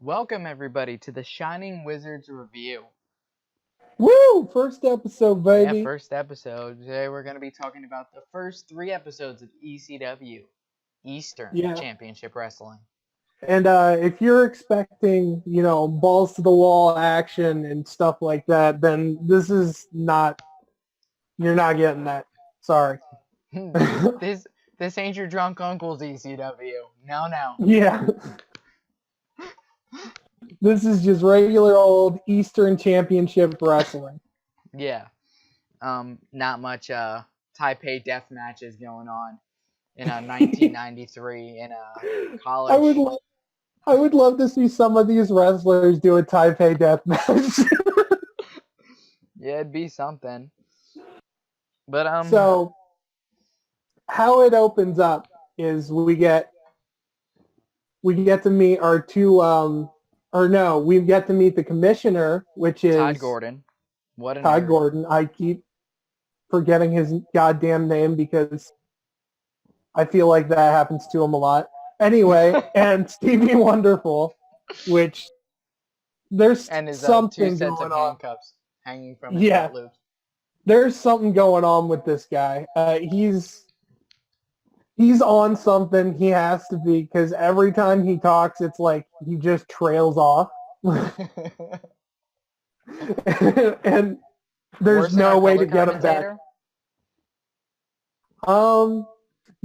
Welcome everybody to the Shining Wizards review. Woo! First episode, baby. Yeah, first episode. Today we're going to be talking about the first 3 episodes of ECW, Eastern Championship Wrestling. And if you're expecting, balls to the wall action and stuff like that, then this is not. You're not getting that. Sorry. This ain't your drunk uncle's ECW. No. Yeah. This is just regular old Eastern Championship Wrestling. Yeah. Not much Taipei death matches going on in 1993 in a college. I would love to see some of these wrestlers do a Taipei death match. Yeah, it'd be something. But So how it opens up is we get to meet our two we get to meet the commissioner, which is Todd Gordon. What an Todd Gordon. I keep forgetting his goddamn name because I feel like that happens to him a lot. Anyway, and Stevie Wonderful, which there's something 2 sets going of on. Handcuffs hanging from his belt loops. There's something going on with this guy. He's on something. He has to be, because every time he talks, it's like he just trails off. And there's no way to get him back.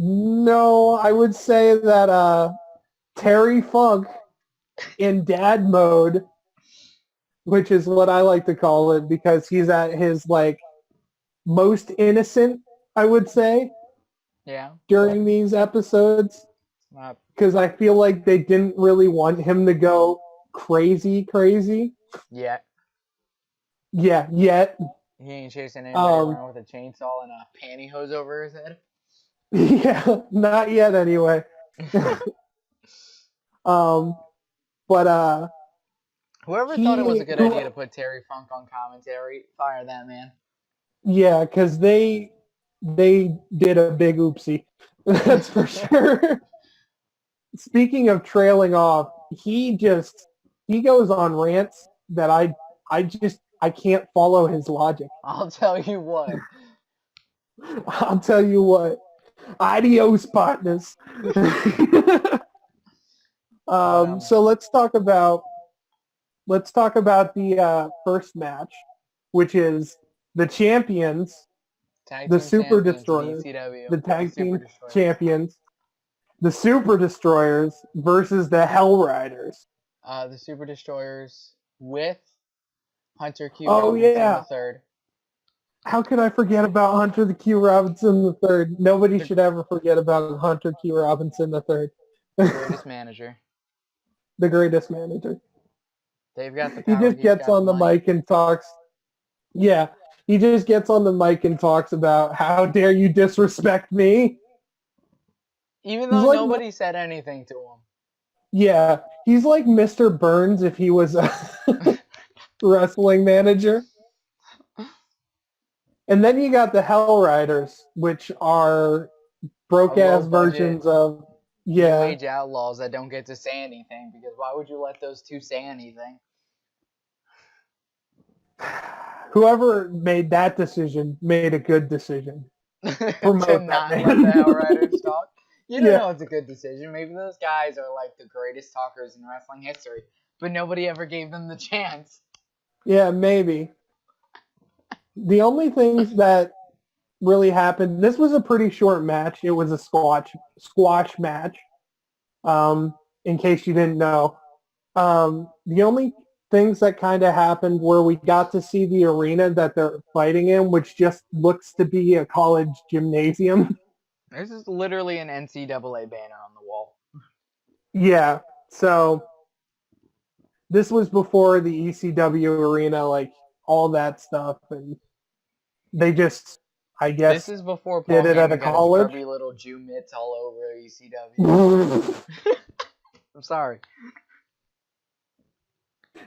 No, I would say that Terry Funk in dad mode, which is what I like to call it, because he's at his most innocent, I would say. Yeah. During these episodes, because I feel like they didn't really want him to go crazy. Yet. Yeah, yet. He ain't chasing anybody around with a chainsaw and a pantyhose over his head. Yeah, not yet anyway. But whoever thought it was a good idea to put Terry Funk on commentary, fire that man. Yeah, because they did a big oopsie. That's for sure. Speaking of trailing off, he goes on rants that I can't follow his logic. I'll tell you what. Adios, partners. So let's talk about the first match, which is the champions, the Super Destroyers, the tag team champions, the Super Destroyers versus the Hell Riders. The Super Destroyers with Hunter Q Robinson III. How could I forget about Hunter the Q Robinson III? Nobody should ever forget about Hunter Q Robinson III. The greatest manager. The greatest manager. They've got the power. He just gets on the mic and talks. Yeah, he just gets on the mic and talks about, how dare you disrespect me? Even though nobody said anything to him. Yeah, he's like Mr. Burns if he was a wrestling manager. And then you got the Hell Riders, which are broke-ass versions of... Yeah. New-age outlaws that don't get to say anything, because why would you let those two say anything? Whoever made that decision made a good decision. To not let the Hell Riders talk? You don't know it's a good decision. Maybe those guys are like the greatest talkers in wrestling history, but nobody ever gave them the chance. Yeah, maybe. The only things that really happened, this was a pretty short match. It was a squash match, in case you didn't know. The only things that kind of happened were we got to see the arena that they're fighting in, which just looks to be a college gymnasium. This is literally an NCAA banner on the wall. Yeah, so this was before the ECW arena, all that stuff, and they just, I guess, this is before Paul did it at a college. Got his little Jew mitts all over ECW. I'm sorry.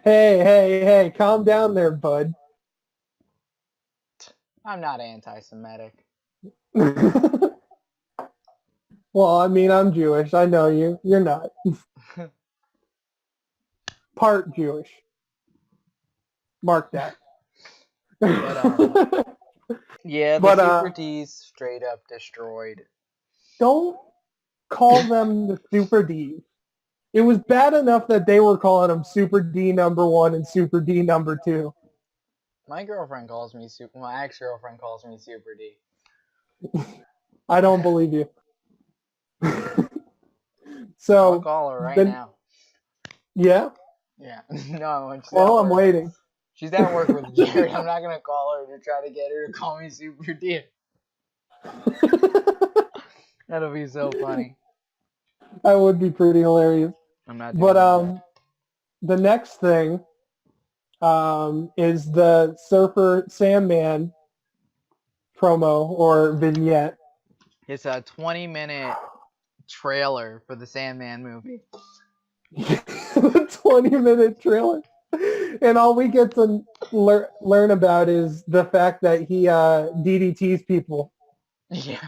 Hey, calm down there, bud. I'm not anti-Semitic. Well, I mean, I'm Jewish. I know you. You're not. part Jewish. Mark that. But, yeah, the Super D's straight up destroyed. Don't call them the Super D's. It was bad enough that they were calling them Super D number 1 and Super D number 2. My girlfriend calls me my ex-girlfriend calls me Super D. I don't believe you. So I'll call her right now. Yeah? Yeah. No, I'm waiting. She's at work with Jared. I'm not going to call her to try to get her to call me Super D. That'll be so funny. That would be pretty hilarious. I'm not doing that. The next thing is the Surfer Sandman promo or vignette. It's a 20-minute trailer for the Sandman movie. The 20-minute trailer. And all we get to learn about is the fact that he DDTs people. Yeah.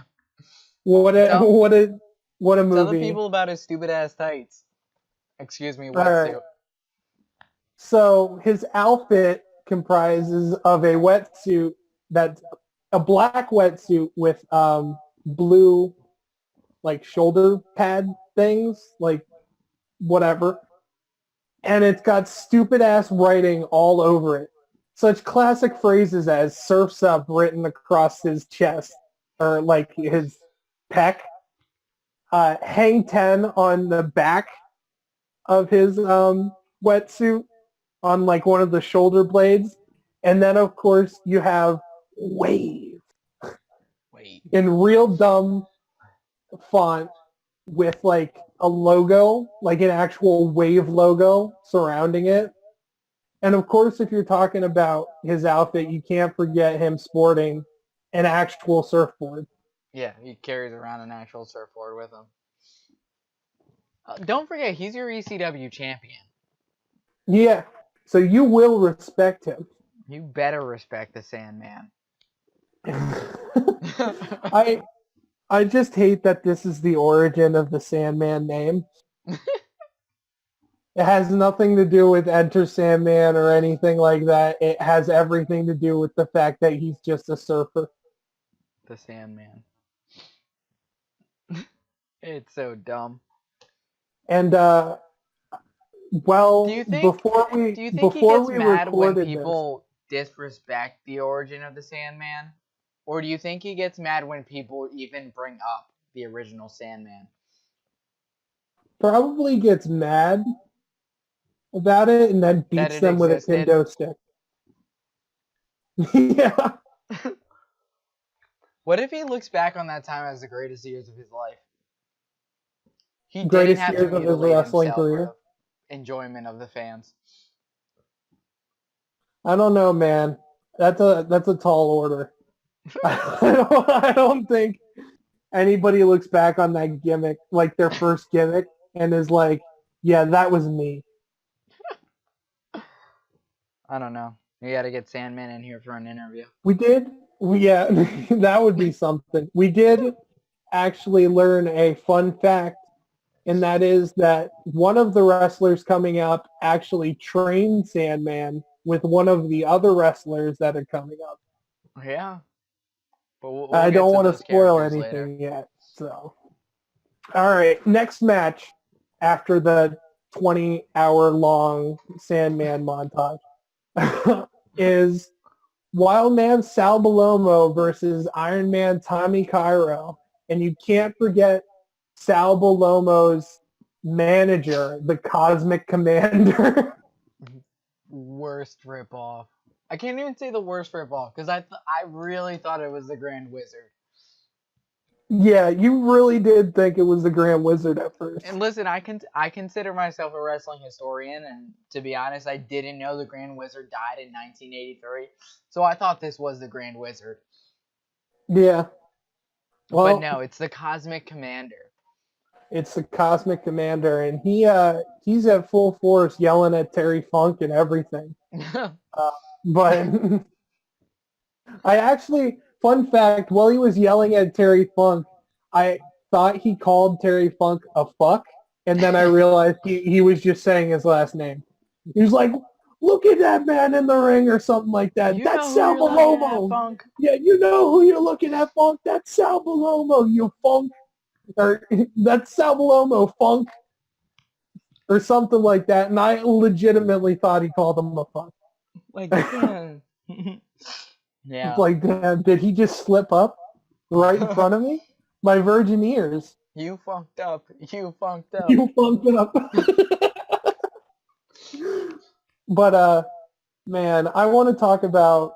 What a movie. Tell the people about his stupid ass tights. Excuse me, wetsuit. Right. So his outfit comprises of a wetsuit that's a black wetsuit with blue like shoulder pad things, like whatever. And it's got stupid ass writing all over it. Such classic phrases as "surf's up" written across his chest or like his pec. Hang 10 on the back of his wetsuit on like one of the shoulder blades. And then of course you have wave in real dumb font with like a logo, like an actual wave logo surrounding it. And of course, if you're talking about his outfit, you can't forget him sporting an actual surfboard. Yeah, he carries around an actual surfboard with him. Don't forget, he's your ECW champion. Yeah, so you will respect him. You better respect the Sandman. I just hate that this is the origin of the Sandman name. It has nothing to do with Enter Sandman or anything like that. It has everything to do with the fact that he's just a surfer. The Sandman. It's so dumb. And do you think he gets mad when people disrespect the origin of the Sandman? Or do you think he gets mad when people even bring up the original Sandman? Probably gets mad about it and then beats them with a kendo stick. Yeah. What if he looks back on that time as the greatest years of his life? He greatest years of his wrestling career. Enjoyment of the fans. I don't know, man. That's a tall order. I don't think anybody looks back on that gimmick, like their first gimmick, and is like, yeah, that was me. I don't know. We got to get Sandman in here for an interview. We did? Yeah, that would be something. We did actually learn a fun fact, and that is that one of the wrestlers coming up actually trained Sandman with one of the other wrestlers that are coming up. Yeah. But we'll I don't want to spoil anything yet. So, all right, next match after the 20-hour-long Sandman montage is Wildman Sal Balomo versus Iron Man Tommy Cairo. And you can't forget Sal Balomo's manager, the Cosmic Commander. Worst ripoff. I can't even say the worst ripoff because I really thought it was the Grand Wizard. Yeah, you really did think it was the Grand Wizard at first. And listen, I consider myself a wrestling historian, and to be honest, I didn't know the Grand Wizard died in 1983, so I thought this was the Grand Wizard. Yeah. Well, but no, it's the Cosmic Commander. It's the Cosmic Commander, and he's at full force yelling at Terry Funk and everything. But I actually, fun fact, while he was yelling at Terry Funk, I thought he called Terry Funk a fuck, and then I realized he was just saying his last name. He's like, look at that man in the ring or something like that. You That's know Sal who you're looking at, Balomo. Funk? Yeah, you know who you're looking at, Funk. That's Sal Balomo, you funk. Or that's Sal Balomo, Funk. Or something like that. And I legitimately thought he called him a funk. Like, damn. Yeah. Like, damn, did he just slip up right in front of me? My virgin ears. You funked up. You funked up. You funked up. But, man, I want to talk about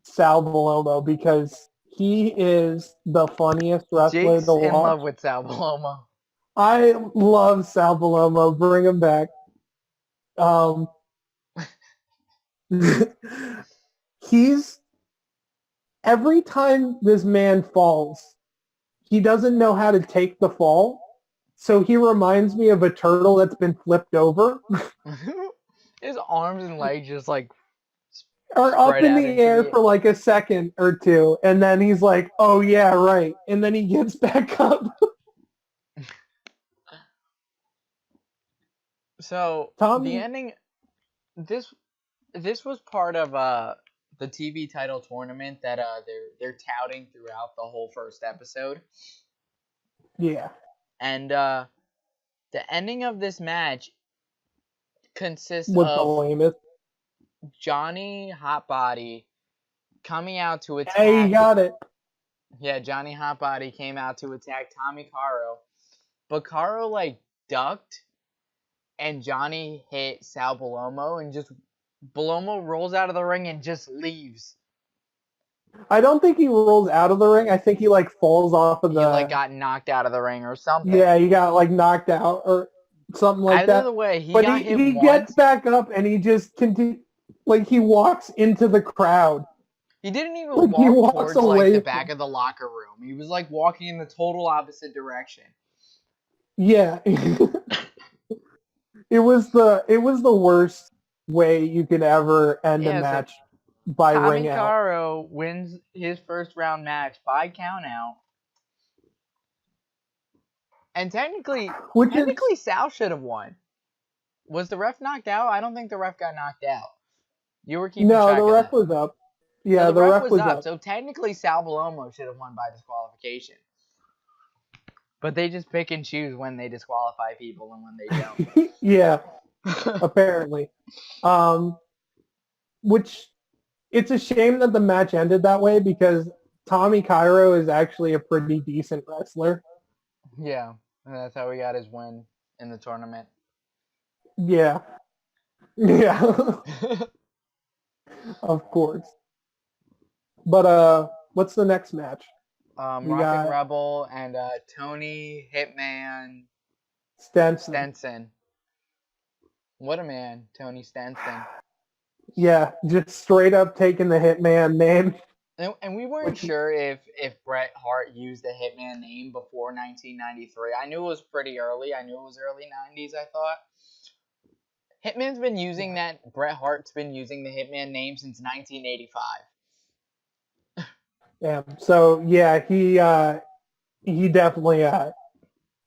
Sal Balomo because he is the funniest wrestler Jake's to in watch. love with Sal Balomo. I love Sal Balomo. Bring him back. He's every time this man falls, he doesn't know how to take the fall. So he reminds me of a turtle that's been flipped over. His arms and legs just like or up in the air for like a second or two, and then he's like, oh yeah, right. And then he gets back up. So Tommy, the ending, this was part of the TV title tournament that they're touting throughout the whole first episode. Yeah. And the ending of this match consists With of the lamest. Johnny Hotbody coming out to attack. Hey, you got it. Yeah, Johnny Hotbody came out to attack Tommy Caro, but Caro like ducked, and Johnny hit Sal Balomo, and just Balomo rolls out of the ring and just leaves. I don't think he rolls out of the ring. I think he like falls off of the. He like got knocked out of the ring or something. Yeah, he got like knocked out or something like Either that. the way, he but got hit he once. Gets back up and he just like he walks into the crowd. He didn't even walk towards like the back of the locker room. He was like walking in the total opposite direction. Yeah. It was the worst way you could ever end a match by ring out. Tommy Caro wins his first round match by count out. And technically Sal should have won. Was the ref knocked out? I don't think the ref got knocked out. You were keeping track of that. No, the ref was up. Yeah, so the ref was up. So technically Sal Balomo should have won by disqualification. But they just pick and choose when they disqualify people and when they don't. Yeah, apparently. Which, it's a shame that the match ended that way because Tommy Caro is actually a pretty decent wrestler. Yeah, and that's how he got his win in the tournament. Yeah. Yeah. Of course. But, what's the next match? Rockin' Rebel and Tony Hitman Stenson. What a man, Tony Stenson. Yeah, just straight up taking the Hitman name. And we weren't sure if Bret Hart used the Hitman name before 1993. I knew it was pretty early. I knew it was early 90s, I thought. Hitman's been using that. Bret Hart's been using the Hitman name since 1985. Yeah. So yeah, he definitely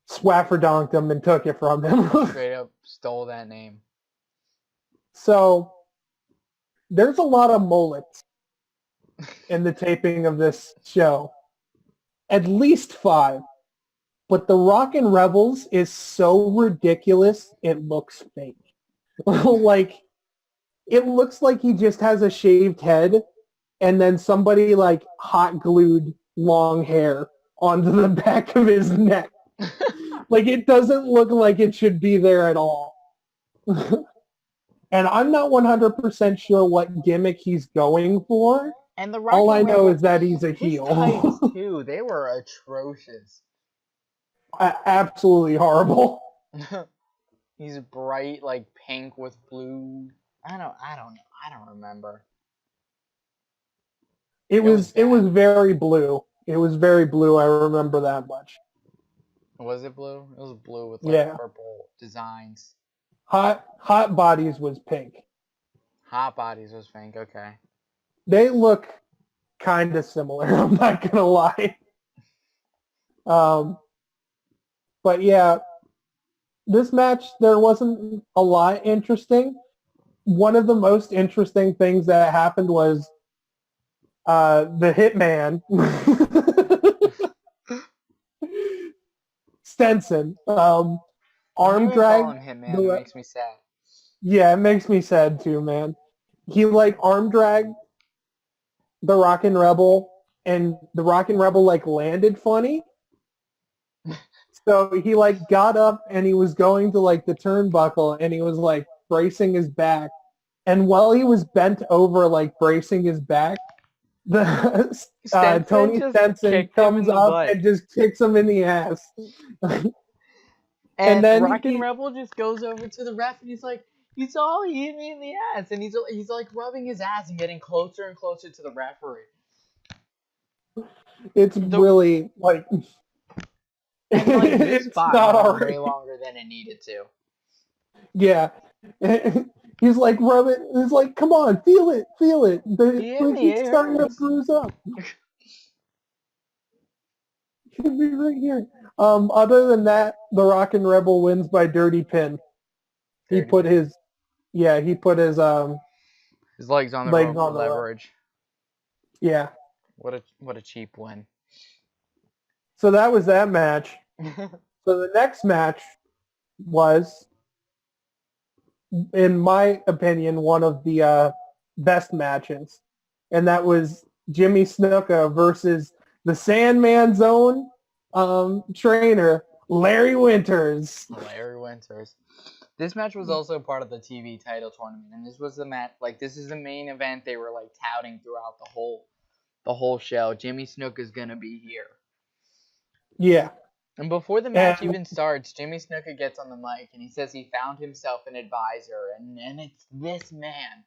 swafferdonked him and took it from him. Straight up stole that name. So there's a lot of mullets in the taping of this show. At least 5. But the Rockin' Rebels is so ridiculous it looks fake. Like, it looks like he just has a shaved head and then somebody like hot glued long hair onto the back of his neck. Like, it doesn't look like it should be there at all. And I'm not 100% sure what gimmick he's going for. And the all I know is that he's a heel. His tights too, they were atrocious. Absolutely horrible. He's bright like pink with blue. I don't know. I don't remember. It was very blue. It was very blue. I remember that much. Was it blue? It was blue with like purple designs. Hot Bodies was pink. Hot Bodies was pink. Okay. They look kind of similar. I'm not gonna lie. But yeah, this match there wasn't a lot interesting. one of the most interesting things that happened was the Hitman, Stenson, When arm you call drag. him Hitman, it makes me sad. Yeah, it makes me sad too, man. He like arm dragged the Rockin' Rebel, and the Rockin' Rebel like landed funny. So he like got up and he was going to like the turnbuckle and he was like bracing his back. And while he was bent over like bracing his back, the Stenson Tony just Stenson kicked him in comes the up butt. and just kicks him in the ass. And then Rockin' Rebel just goes over to the ref and he's like, "You saw he hit me in the ass," and he's like rubbing his ass and getting closer and closer to the referee. It's really like, and like this it's spot not went on already. way longer than it needed to. Yeah. He's like rubbing. He's like, come on, feel it, feel it. He's starting to bruise up. Should be right here. Other than that, the Rockin' Rebel wins by dirty pin. He put his legs on the rope for leverage. Yeah. What a cheap win. So that was that match. So the next match was, in my opinion, one of the best matches, and that was Jimmy Snuka versus the Sandman's own trainer, Larry Winters. This match was also part of the TV title tournament, and this was the match. Like, this is the main event they were like touting throughout the whole show. Jimmy Snuka's gonna be here. Yeah. And before the match even starts, Jimmy Snuka gets on the mic and he says he found himself an advisor, and it's this man.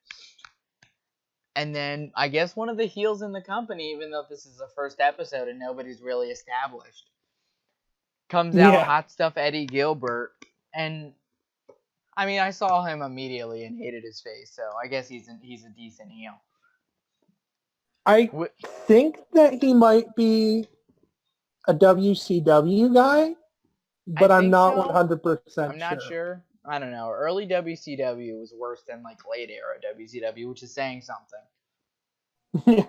And then I guess one of the heels in the company, even though this is the first episode and nobody's really established, comes out, Hot Stuff Eddie Gilbert, and I mean, I saw him immediately and hated his face, so I guess he's a decent heel. I think that he might be a WCW guy, but I'm not 100% sure. I'm not sure. I don't know. Early WCW was worse than like late era WCW, which is saying something.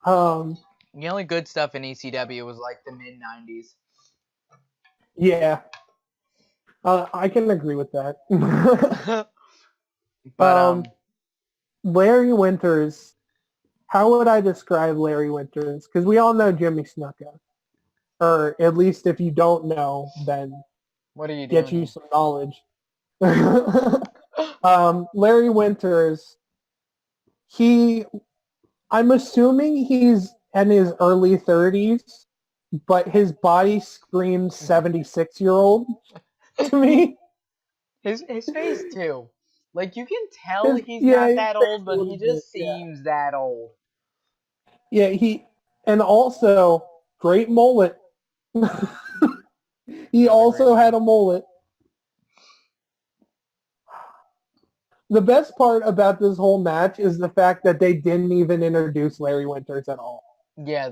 The only good stuff in ECW was like the mid '90s. Yeah, I can agree with that. But Larry Winters. How would I describe Larry Winters? Because we all know Jimmy Snuka, or at least if you don't know, then what are you get doing? You some knowledge. Larry Winters. I'm assuming he's in his early 30s, but his body screams 76-year-old to me. His face too. Like, you can tell he's not that old, but he just seems that old. Yeah, and also great mullet. He also had a mullet. The best part about this whole match is the fact that they didn't even introduce Larry Winters at all. Yeah,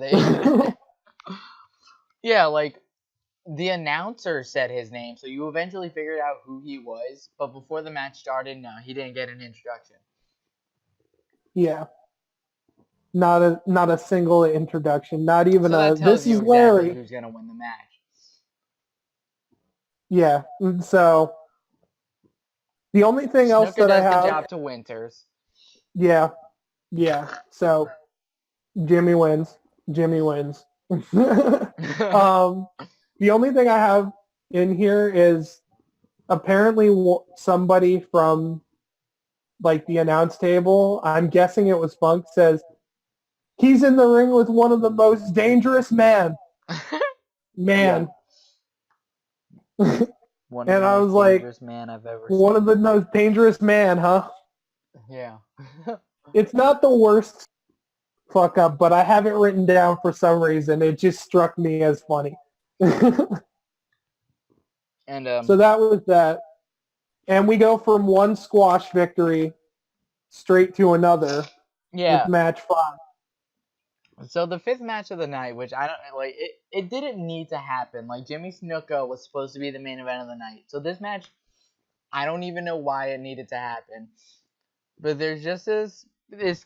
yeah, like, the announcer said his name, so you eventually figured out who he was, but before the match started, no, he didn't get an introduction. Yeah. Not a single introduction. Not even this is Larry. Who's gonna win the match? Yeah. So the only thing else that I have. Does the job to Winters. Yeah. So Jimmy wins. The only thing I have in here is apparently somebody from like the announce table, I'm guessing it was Funk, says he's in the ring with one of the most dangerous man. Yeah. And I was like, man I've ever one of the most dangerous man, huh? Yeah. It's not the worst fuck up, but I have it written down for some reason. It just struck me as funny. And so that was that. And we go from one squash victory straight to another. Yeah. With match 5. So the 5th match of the night, which I don't like, it didn't need to happen. Like, Jimmy Snuka was supposed to be the main event of the night. So this match I don't even know why it needed to happen. But there's just this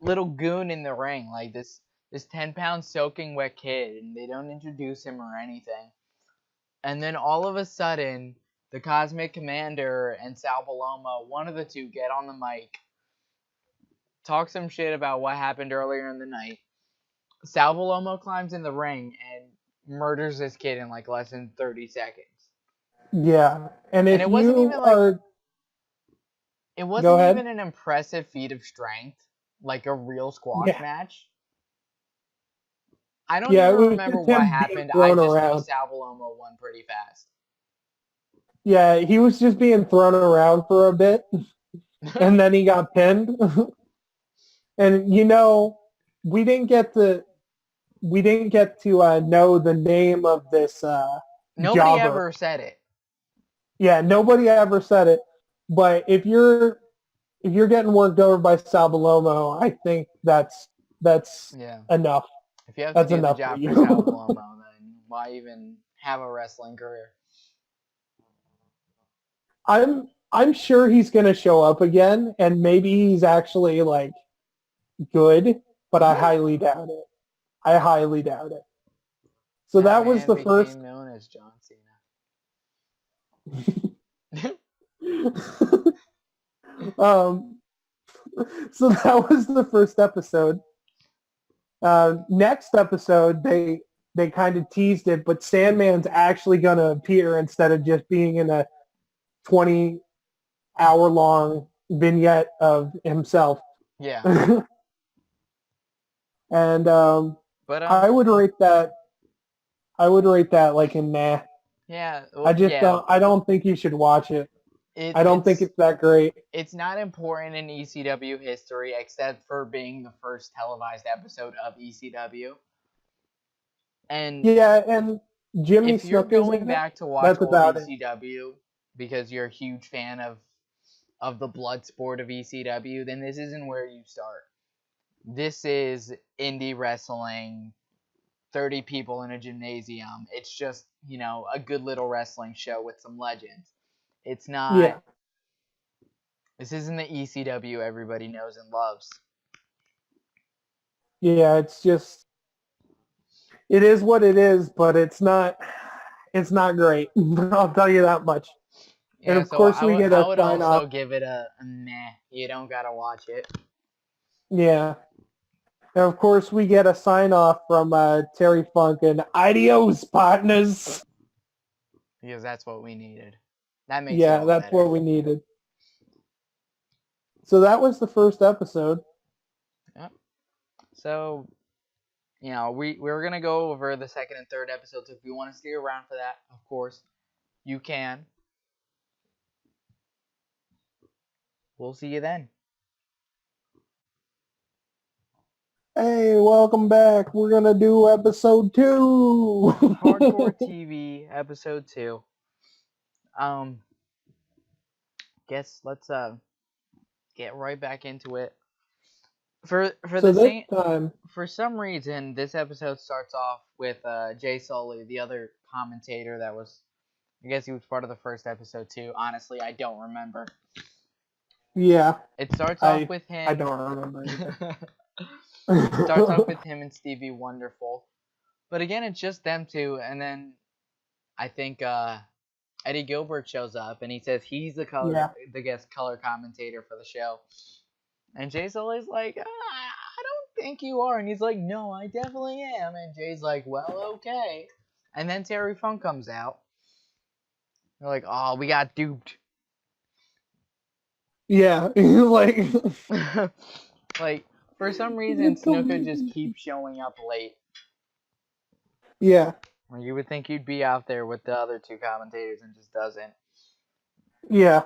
little goon in the ring, like this 10-pound soaking wet kid, and they don't introduce him or anything. And then all of a sudden, the Cosmic Commander and Sal Paloma, one of the two, get on the mic, talk some shit about what happened earlier in the night. Sal Paloma climbs in the ring and murders this kid in like less than 30 seconds. Yeah, and if it wasn't you even like are... It wasn't even an impressive feat of strength, like a real squash match. I don't even remember what happened. I just know Sal Paloma won pretty fast. Yeah, he was just being thrown around for a bit, and then he got pinned. And you know, we didn't get to know the name of this Nobody jobber. Ever said it. Yeah, nobody ever said it. But if you're getting worked over by Sal Paloma, I think that's enough. If you have to do the job for Sal Paloma, then why even have a wrestling career? I'm sure he's gonna show up again, and maybe he's actually like good, but I highly doubt it. So that was the first. Known as John Cena. So that was the first episode. Next episode, they kind of teased it, but Sandman's actually going to appear instead of just being in a 20-hour-long vignette of himself. Yeah. And but I would rate that like a nah. Yeah. Well, I don't think you should watch it. I don't think it's that great. It's not important in ECW history except for being the first televised episode of ECW. And yeah, and Jimmy if you're going back to watch old ECW because you're a huge fan of the blood sport of ECW, then this isn't where you start. This is indie wrestling, 30 people in a gymnasium. It's just, a good little wrestling show with some legends. It's not... Yeah. This isn't the ECW everybody knows and loves. Yeah, it's just... It is what it is, but it's not great. I'll tell you that much. Yeah, and of course we get a sign off. I would also give it a meh. You don't gotta watch it. Yeah. And of course we get a sign off from Terry Funk and adios, partners. Because that's what we needed. That makes that's better. What we needed. So that was the first episode. Yep. So, we're going to go over the second and third episodes. If you want to stay around for that, of course, you can. We'll see you then. Hey, welcome back. We're going to do episode 2. Hardcore TV, episode 2. Guess let's get right back into it. For some reason, this episode starts off with Jay Sully, the other commentator that was, I guess he was part of the first episode too. Honestly, I don't remember. Yeah. It starts off with him. I don't remember. It starts off with him and Stevie Wonderful. But again, it's just them two, and then I think Eddie Gilbert shows up, and he says he's the guest color commentator for the show. And Jay Sully's like, I don't think you are. And he's like, no, I definitely am. And Jay's like, well, okay. And then Terry Funk comes out. They're like, oh, we got duped. Yeah, like... like, for some reason, Snuka just keeps showing up late. Yeah. Or you would think he'd be out there with the other two commentators and just doesn't. Yeah.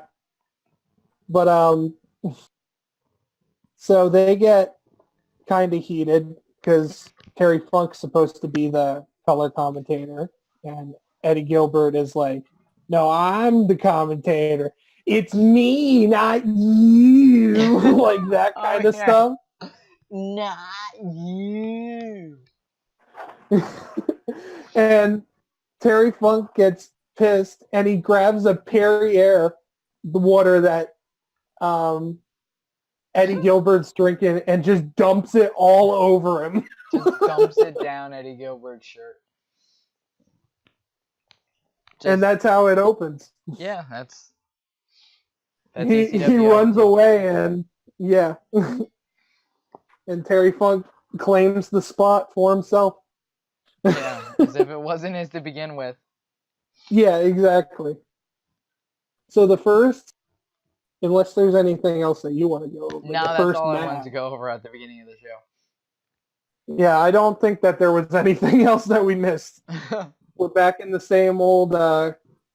But, so they get kind of heated because Terry Funk's supposed to be the color commentator. And Eddie Gilbert is like, no, I'm the commentator. It's me, not you. Like that kind of stuff. Not you. And Terry Funk gets pissed and he grabs a Perrier the water that Eddie Gilbert's drinking and just dumps it all over him. Just dumps it down Eddie Gilbert's shirt. And that's how it opens. Yeah, that's he runs away and yeah. And Terry Funk claims the spot for himself. Yeah, as if it wasn't his to begin with. Yeah, exactly. So the first, unless there's anything else that you want to go over. No, that's all I wanted to go over at the beginning of the show. Yeah, I don't think that there was anything else that we missed. We're back in the same old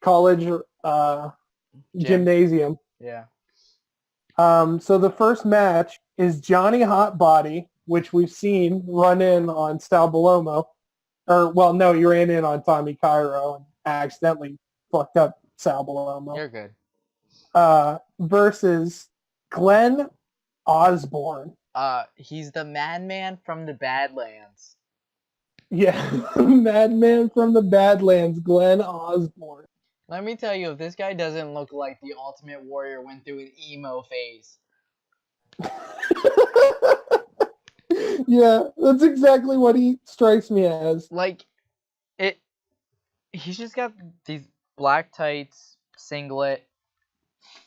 college gymnasium. Yeah. So the first match is Johnny Hotbody, which we've seen run in on Sal Balomo. Or, well, no, you ran in on Tommy Cairo and accidentally fucked up Sal Balomo. You're good. Versus Glenn Osborne. He's the madman from the Badlands. Yeah, madman from the Badlands, Glenn Osborne. Let me tell you, if this guy doesn't look like the Ultimate Warrior went through an emo phase. Yeah, that's exactly what he strikes me as. Like, he's just got these black tights, singlet.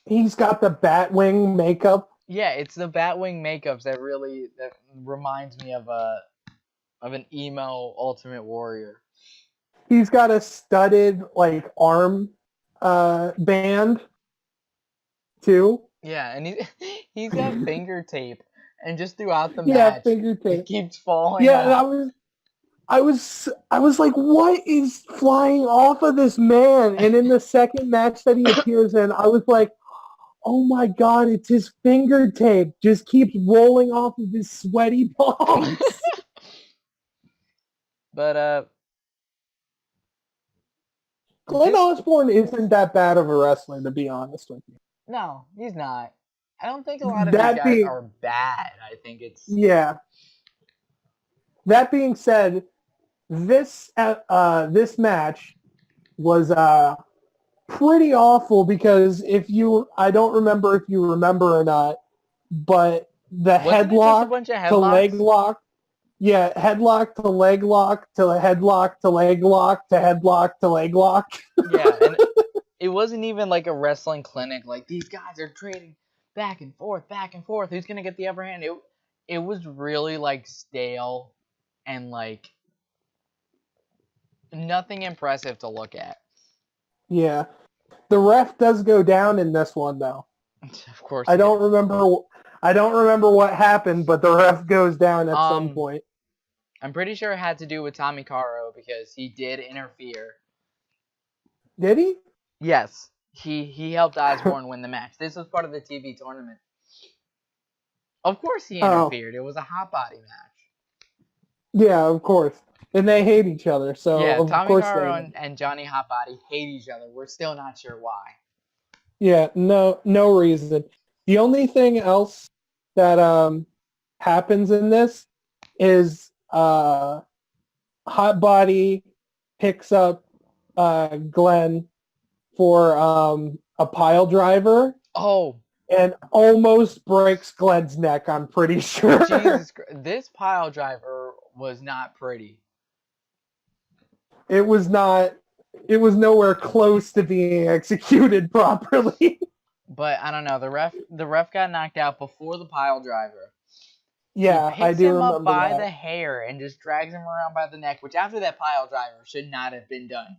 He's got the Batwing makeup. Yeah, it's the Batwing makeups that reminds me of an emo Ultimate Warrior. He's got a studded arm band too. Yeah, and he's got finger tape, and just throughout the match, finger tape. It keeps falling. Yeah, and I was like, what is flying off of this man? And in the second match that he appears in, I was like, oh my God, it's his finger tape. Just keeps rolling off of his sweaty palms. But Glenn Osborne isn't that bad of a wrestler, to be honest with you. No, he's not. I don't think a lot of these guys are bad. I think it's... Yeah. That being said, this match was pretty awful because I don't remember if you remember or not, but the headlock to leg lock. Yeah, headlock to leg lock to headlock to leg lock to headlock to leg lock. Yeah, and it wasn't even like a wrestling clinic. Like, these guys are trading back and forth. Who's going to get the upper hand? It was really, stale and, nothing impressive to look at. Yeah. The ref does go down in this one, though. Of course. I don't remember what happened, but the ref goes down at some point. I'm pretty sure it had to do with Tommy Cairo because he did interfere. Did he? Yes. He helped Osborne win the match. This was part of the TV tournament. Of course he interfered. It was a hot body match. Yeah, of course. And they hate each other, so yeah, of Tommy course Cairo and Johnny Hotbody hate each other. We're still not sure why. Yeah, no reason. The only thing else that happens in this is Hotbody picks up Glenn for a pile driver. Oh. And almost breaks Glenn's neck, I'm pretty sure. Jesus Christ. This pile driver was not pretty. It was nowhere close to being executed properly. But I don't know, the ref got knocked out before the pile driver. Yeah, I do remember that. He picks him up by the hair and just drags him around by the neck, which after that pile driver should not have been done.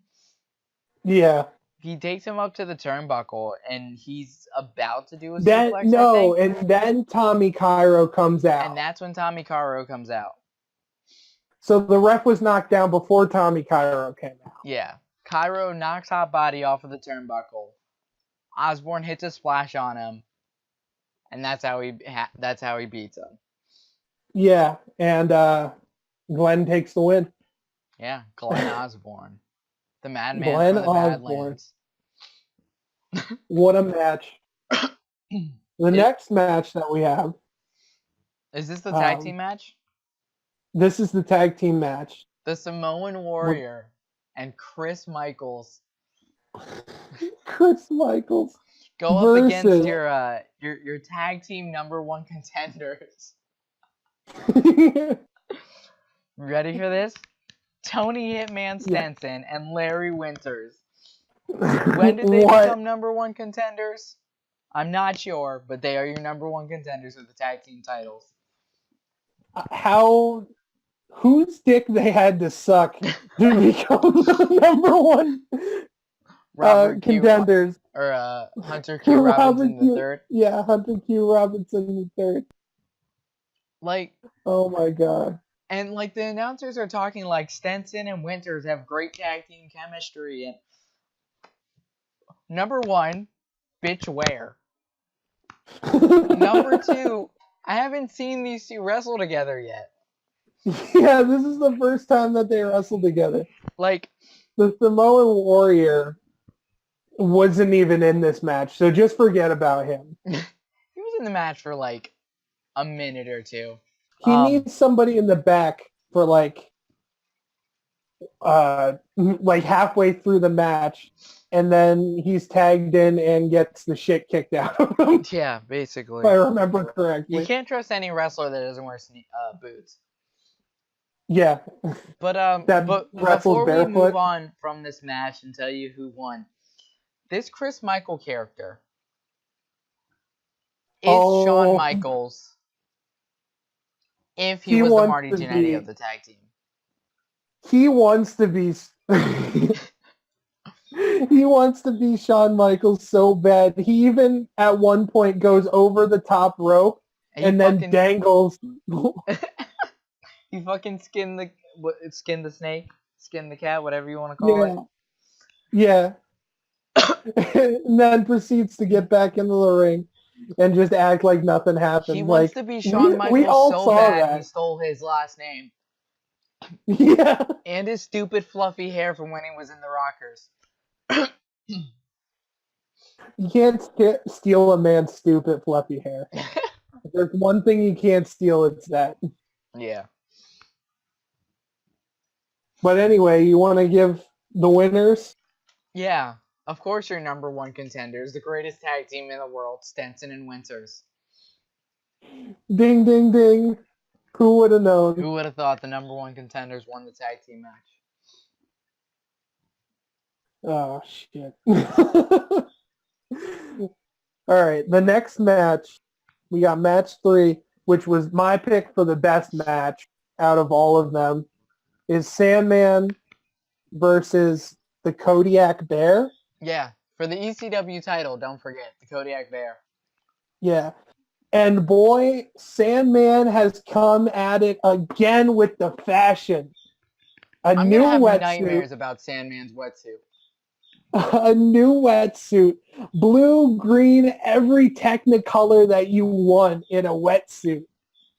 Yeah. He takes him up to the turnbuckle, and he's about to do a suplex, No, and then Tommy Cairo comes out. And that's when Tommy Cairo comes out. So the ref was knocked down before Tommy Cairo came out. Yeah. Cairo knocks Hotbody off of the turnbuckle. Osborne hits a splash on him, and that's how he beats him. Yeah, and Glenn takes the win. Yeah, Glenn Osborne. The madman from the Badlands. What a match. The next match that we have. Is this the tag team match? This is the tag team match. The Samoan Warrior and Chris Michaels. Chris Michaels. Go up against your tag team #1 contenders. Ready for this? Tony Hitman Stenson and Larry Winters. When did they become #1 contenders? I'm not sure, but they are your #1 contenders with the tag team titles. Whose dick they had to suck to become the #1 contenders? Hunter Q. Robinson III. Yeah, Hunter Q. Robinson III. Like, oh my god. And like the announcers are talking like Stenson and Winters have great tag team chemistry, and #1, bitch where? #2, I haven't seen these two wrestle together yet. Yeah, this is the first time that they wrestled together. Like, the Samoan Warrior wasn't even in this match, so just forget about him. He was in the match for like a minute or two. He needs somebody in the back for like halfway through the match, and then he's tagged in and gets the shit kicked out of him. Yeah, basically. If I remember correctly. You can't trust any wrestler that doesn't wear boots. Yeah. But before we move on from this match and tell you who won, this Chris Michael character is Shawn Michaels if he was the Marty Jannetty of the tag team. He wants to be he wants to be Shawn Michaels so bad. He even at one point goes over the top rope and then dangles. He fucking skinned the snake, skinned the cat, whatever you want to call it. Yeah. And then proceeds to get back into the ring and just act like nothing happened. He wants to be Shawn Michaels so bad he stole his last name. Yeah. And his stupid fluffy hair from when he was in the Rockers. You can't steal a man's stupid fluffy hair. If there's one thing you can't steal, it's that. Yeah. But anyway, you want to give the winners? Yeah. Of course your #1 contenders, the greatest tag team in the world, Stenson and Winters. Ding, ding, ding. Who would have known? Who would have thought the #1 contenders won the tag team match? Oh, shit. All right, the next match, we got match 3, which was my pick for the best match out of all of them, is Sandman versus the Kodiak Bear. Yeah, for the ECW title, don't forget, the Kodiak Bear. Yeah. And boy, Sandman has come at it again with the fashion. I'm going to have nightmares about Sandman's wetsuit. A new wetsuit. Blue, green, every Technicolor that you want in a wetsuit.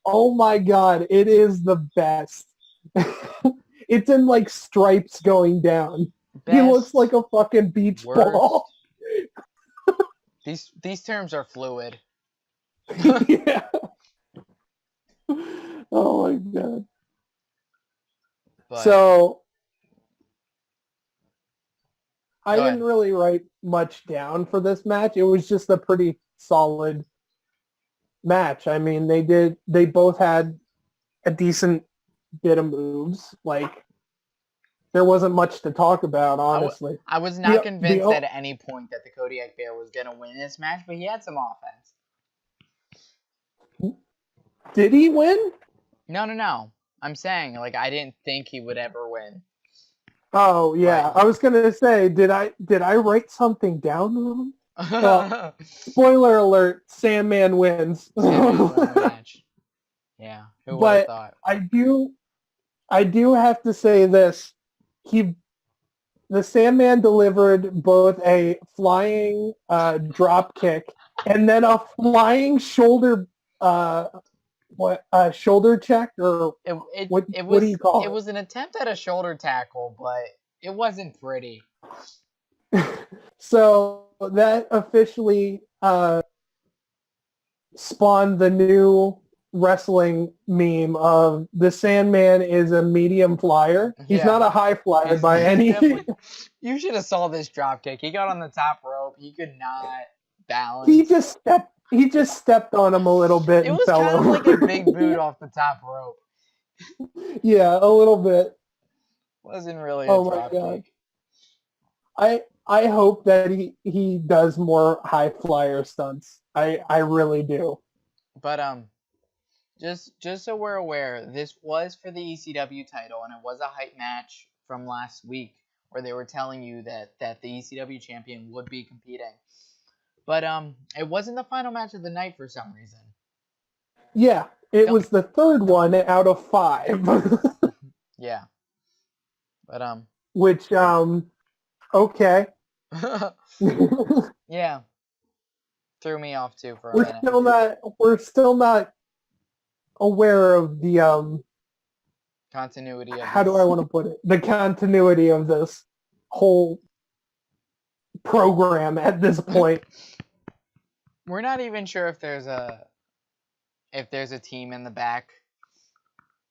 Oh my god, it is the best. It's in like stripes going down. Best, he looks like a fucking beach ball. These terms are fluid. Yeah. Oh my god. So I didn't really write much down for this match. It was just a pretty solid match. I mean, they both had a decent bit of moves. Like, there wasn't much to talk about, honestly. I was not convinced at any point that the Kodiak Bear was going to win this match, but he had some offense. Did he win? No. I'm saying, like, I didn't think he would ever win. Oh, yeah. I was going to say, did I write something down? Well, spoiler alert, Sandman wins. Sandman won the match. Yeah, who would have thought? I do have to say this. The Sandman delivered both a flying drop kick and then a flying shoulder shoulder check, or what do you call it? It was an attempt at a shoulder tackle, but it wasn't pretty. So that officially spawned the new wrestling meme of the Sandman is a medium flyer. He's not a high flyer by any. You should have saw this drop kick. He got on the top rope. He could not balance. He just stepped on him a little bit. It was kind of like a big boot off the top rope. Yeah, a little bit. Wasn't really a drop kick. I hope that he does more high flyer stunts. I really do. But just so we're aware, this was for the ECW title, and it was a hype match from last week where they were telling you that the ECW champion would be competing. But it wasn't the final match of the night for some reason. Yeah, it was the third one out of 5. Yeah. But which okay. Yeah. Threw me off too for a minute. We're still not aware of the continuity of how do I want to put it? The continuity of this whole program at this point. We're not even sure if there's a team in the back.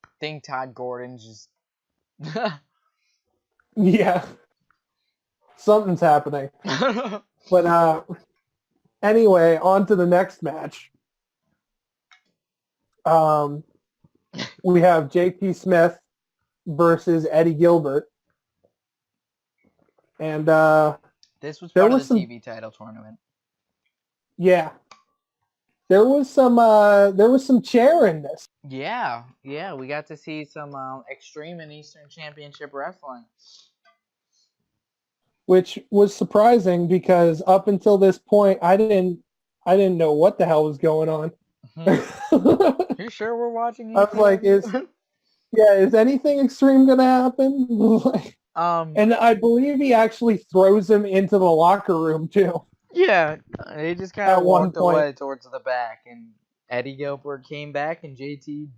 I think Todd Gordon's just yeah. Something's happening. But anyway, on to the next match. We have JT Smith versus Eddie Gilbert. And this was part of the TV title tournament. Yeah. There was some chair in this. Yeah, we got to see some Extreme and Eastern Championship wrestling. Which was surprising because up until this point I didn't know what the hell was going on. Mm-hmm. You sure we're watching? I was like, is anything extreme gonna happen? And I believe he actually throws him into the locker room too. Yeah, they just kind of walked away towards the back, and Eddie Gilbert came back, and JT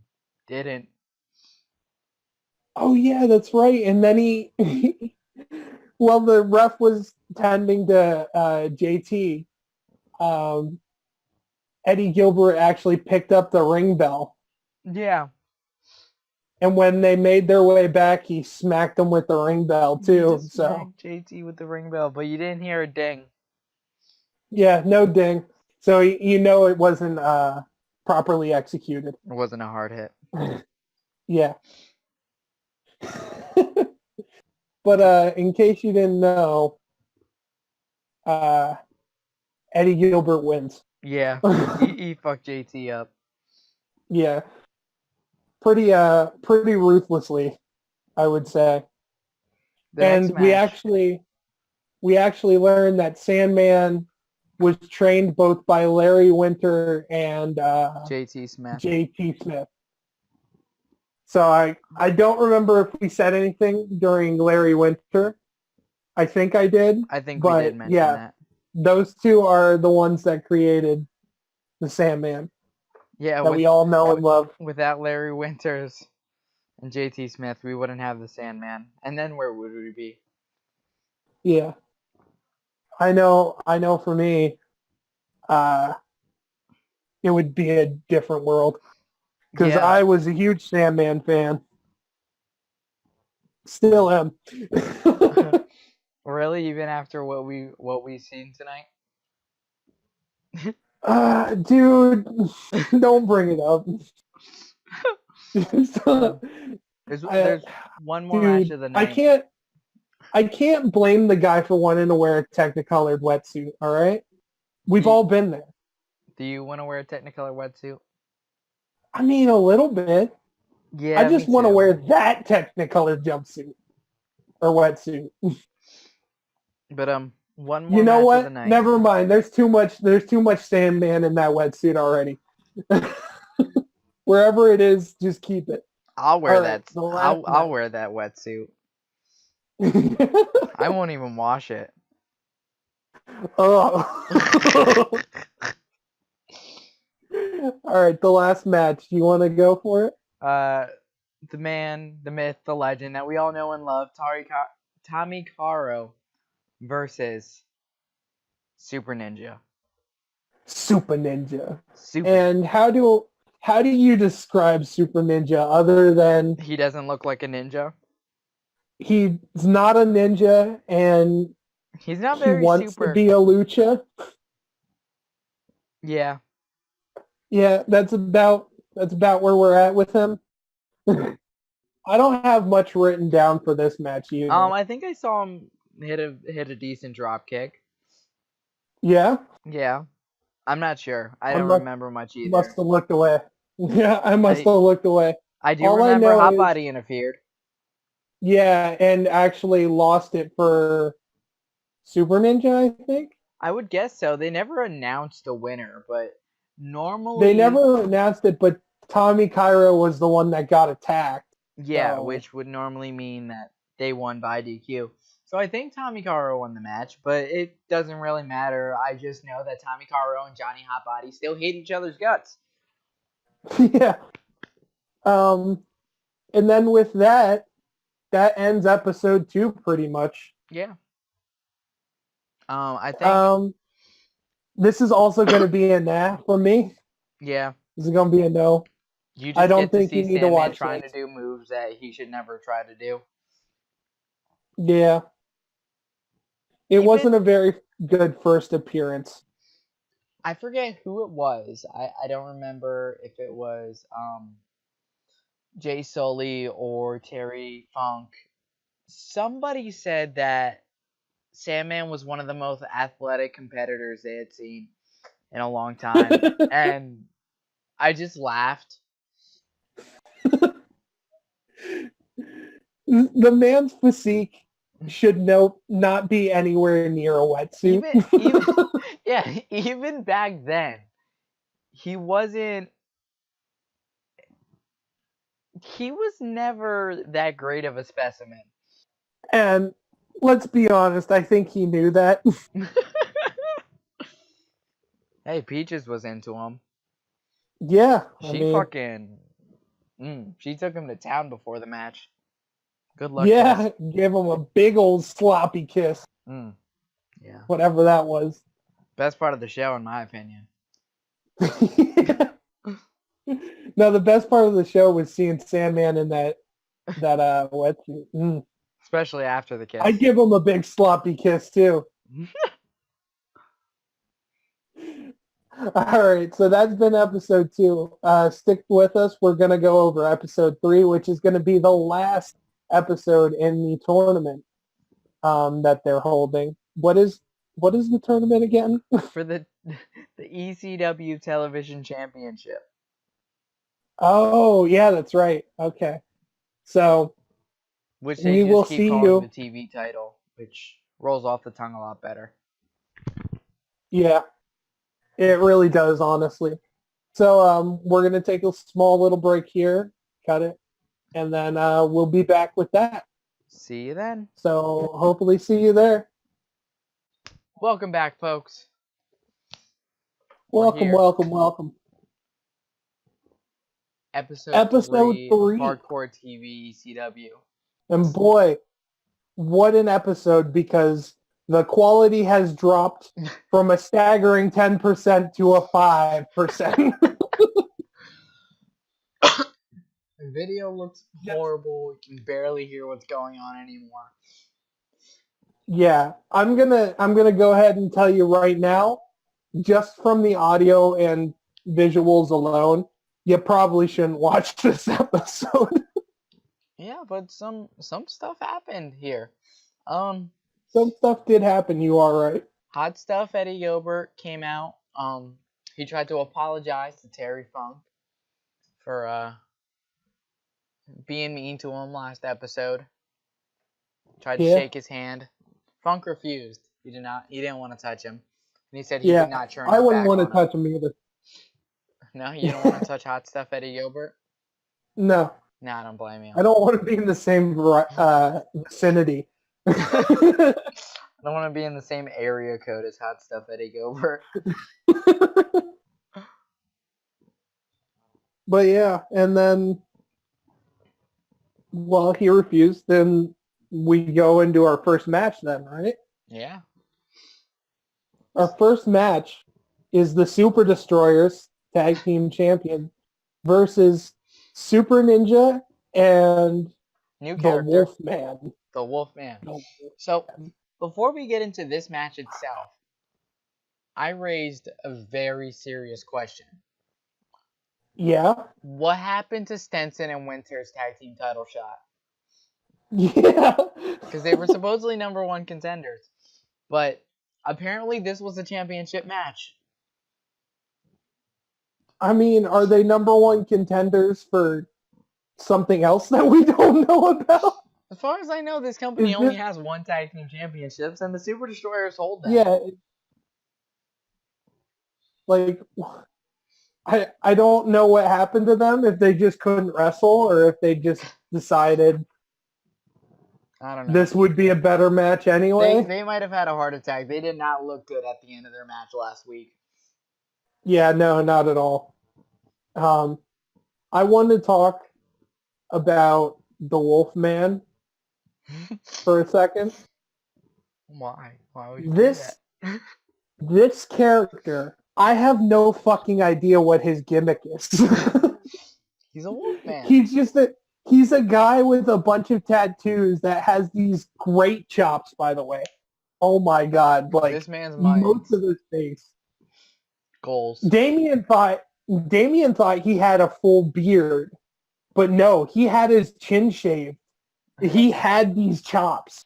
didn't. Oh yeah, that's right. And then while the ref was tending to JT, Eddie Gilbert actually picked up the ring bell. Yeah. And when they made their way back, he smacked him with the ring bell too. So JT with the ring bell, but you didn't hear a ding. Yeah, no ding. So you know it wasn't properly executed. It wasn't a hard hit. Yeah. But in case you didn't know, Eddie Gilbert wins. Yeah, he fucked JT up. Yeah. Pretty ruthlessly, I would say. And we actually learned that Sandman was trained both by Larry Winter and JT Smith. So I don't remember if we said anything during Larry Winter. I think I did. I think we did mention that. Those two are the ones that created the Sandman. Yeah, that we all know and love. Without Larry Winters and JT Smith, we wouldn't have the Sandman. And then where would we be? Yeah. I know for me, it would be a different world. Because I was a huge Sandman fan. Still am. Really? Even after what we've seen tonight? Dude, don't bring it up. There's one more match of the night. I can't blame the guy for wanting to wear a Technicolored wetsuit, all right? We've all been there. Do you want to wear a Technicolor wetsuit? I mean, a little bit. Yeah, I just want to wear that Technicolor jumpsuit or wetsuit. But one more. You know match what? Of the night. Never mind. There's too much Sandman in that wetsuit already. Wherever it is, just keep it. I'll wear that. I'll wear that wetsuit. I won't even wash it. Oh. All right, the last match. You want to go for it? The man, the myth, the legend that we all know and love, Tommy Caro versus Super Ninja. Super Ninja. And how do you describe Super Ninja other than he doesn't look like a ninja? He's not a ninja, and he's not very he wants super. to be a lucha. Yeah. Yeah, that's about where we're at with him. I don't have much written down for this match either. I think I saw him hit a decent drop kick. Yeah? Yeah. I'm not sure. I don't remember much either. Must have looked away. Yeah, I must have looked away. I do remember Hot Body interfered. Yeah, and actually lost it for Super Ninja, I think. I would guess so. They never announced a winner, but normally they never announced it, but Tommy Cairo was the one that got attacked. Yeah, so. Which would normally mean that they won by DQ. So I think Tommy Cairo won the match, but it doesn't really matter. I just know that Tommy Cairo and Johnny Hot Body still hate each other's guts. Yeah. And then with that ends episode 2 pretty much. Yeah. I think this is also going to be a nah for me. Yeah. This is going to be a no. You just don't think you need to watch trying to do moves that he should never try to do. Yeah. It wasn't a very good first appearance. I forget who it was. I don't remember if it was Jay Sully or Terry Funk. Somebody said that Sandman was one of the most athletic competitors they had seen in a long time. And I just laughed. The man's physique should not be anywhere near a wetsuit. Even back then, he was never that great of a specimen. And let's be honest, I think he knew that. Hey, Peaches was into him. Yeah. She took him to town before the match. Good luck. Yeah, give him a big old sloppy kiss. Yeah. Whatever that was. Best part of the show, in my opinion. No, the best part of the show was seeing Sandman in that wetsuit. Especially after the kiss. I'd give him a big sloppy kiss too. All right, so that's been episode 2. Stick with us. We're going to go over episode 3, which is going to be the last episode in the tournament that they're holding. What is the tournament again? For the ECW Television Championship. Oh, yeah, that's right. Okay. So which they just keep calling the TV title, which rolls off the tongue a lot better. Yeah. It really does, honestly. So we're going to take a small little break here, cut it, and then we'll be back with that. See you then. So hopefully see you there. Welcome back, folks. Welcome. Episode 3 Hardcore TV ECW. And boy, what an episode, because the quality has dropped from a staggering 10% to a 5%. The video looks horrible. You can barely hear what's going on anymore. Yeah, I'm gonna go ahead and tell you right now, just from the audio and visuals alone, you probably shouldn't watch this episode. Yeah, but some stuff happened here. Some stuff did happen, you are right. Hot Stuff Eddie Gilbert came out. He tried to apologize to Terry Funk for being mean to him last episode. Tried to shake his hand. Funk refused. He didn't want to touch him. And he said he did not turn his back on him. I wouldn't want to touch him either. No, you don't want to touch Hot Stuff Eddie Gilbert? No. No, I don't blame you. I don't want to be in the same vicinity. I don't want to be in the same area code as Hot Stuff Eddie Gilbert. But yeah, and then, well, he refused. Then we go into our first match then, right? Yeah. Our first match is the Super Destroyers Tag Team Champion versus Super Ninja and the Wolfman. The Wolfman. So, before we get into this match itself, I raised a very serious question. Yeah? What happened to Stenson and Winter's tag team title shot? Yeah. Because they were supposedly #1 contenders. But apparently this was a championship match. I mean, are they #1 contenders for something else that we don't know about? As far as I know, this company only has 1 tag team championships, and the Super Destroyers hold them. Yeah. Like, I don't know what happened to them, if they just couldn't wrestle, or if they just decided I don't know. This would be a better match anyway. They might have had a heart attack. They did not look good at the end of their match last week. Yeah, no, not at all. I want to talk about the Wolfman for a second. Why? Why would you do that? This character, I have no fucking idea what his gimmick is. He's a Wolfman. He's a guy with a bunch of tattoos that has these great chops, by the way. Oh my god, like this man's most of his face. Goals. Damian thought he had a full beard, but no, he had his chin shaved. He had these chops.